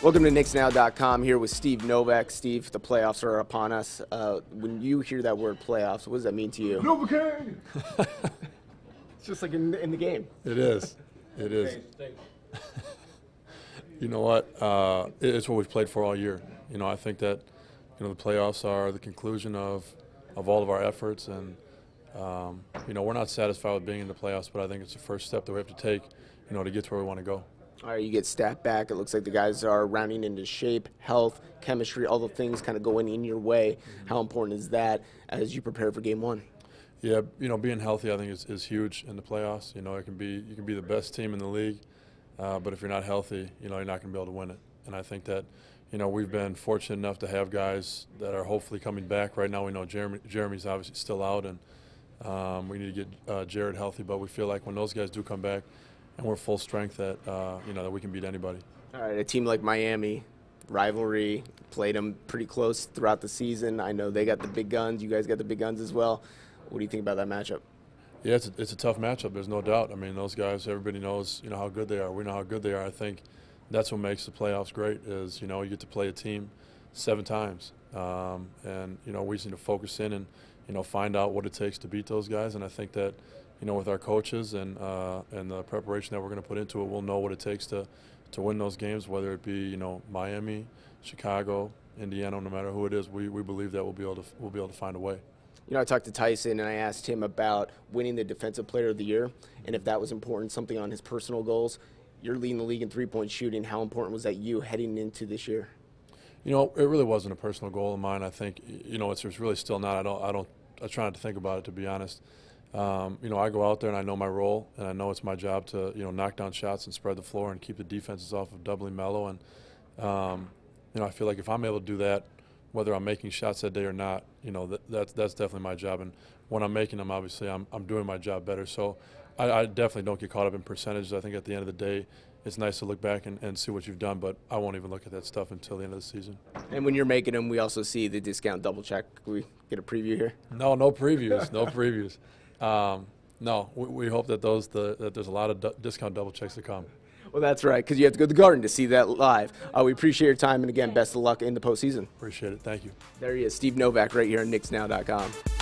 Welcome to KnicksNow.com, here with Steve Novak. Steve, the playoffs are upon us. When you hear that word playoffs, what does that mean to you? Novak! It's just like in the game. It is. It is. You know what? It's what we've played for all year. You know, I think that the playoffs are the conclusion of all of our efforts, and we're not satisfied with being in the playoffs, but I think it's the first step that we have to take, to get to where we want to go. All right, you get stacked back. It looks like the guys are rounding into shape, health, chemistry, all the things kind of going in your way. How important is that as you prepare for Game 1? Yeah, being healthy I think is huge in the playoffs. You can be the best team in the league, but if you're not healthy, you're not going to be able to win it. And I think that, we've been fortunate enough to have guys that are hopefully coming back. Right now we know Jeremy's obviously still out, and we need to get Jared healthy. But we feel like when those guys do come back, and we're full strength, that that we can beat anybody. All right, a team like Miami, rivalry, played them pretty close throughout the season. I know they got the big guns. You guys got the big guns as well. What do you think about that matchup? Yeah, it's a tough matchup. There's no doubt. I mean, those guys, everybody knows, how good they are. We know how good they are. I think that's what makes the playoffs great is, you get to play a team 7 times. And, we just need to focus in and, find out what it takes to beat those guys. And I think that, with our coaches and the preparation that we're going to put into it, we'll know what it takes to win those games, whether it be, Miami, Chicago, Indiana, no matter who it is. We believe that we'll be able to find a way. I talked to Tyson and I asked him about winning the Defensive Player of the Year and if that was important, something on his personal goals. You're leading the league in three-point shooting. How important was that you heading into this year? It really wasn't a personal goal of mine. I think, it's really still not. I try not to think about it, to be honest. I go out there and I know my role, and I know it's my job to, knock down shots and spread the floor and keep the defenses off of doubly mellow. And, I feel like if I'm able to do that, whether I'm making shots that day or not, that's definitely my job. And when I'm making them, obviously, I'm doing my job better. So I definitely don't get caught up in percentages. I think at the end of the day, it's nice to look back and see what you've done, but I won't even look at that stuff until the end of the season. And when you're making them, we also see the discount double check. Can we get a preview here? No previews, no previews. No, we hope that there's a lot of discount double checks to come. Well, that's right, because you have to go to the Garden to see that live. We appreciate your time, and again, best of luck in the postseason. Appreciate it. Thank you. There he is, Steve Novak, right here on KnicksNow.com.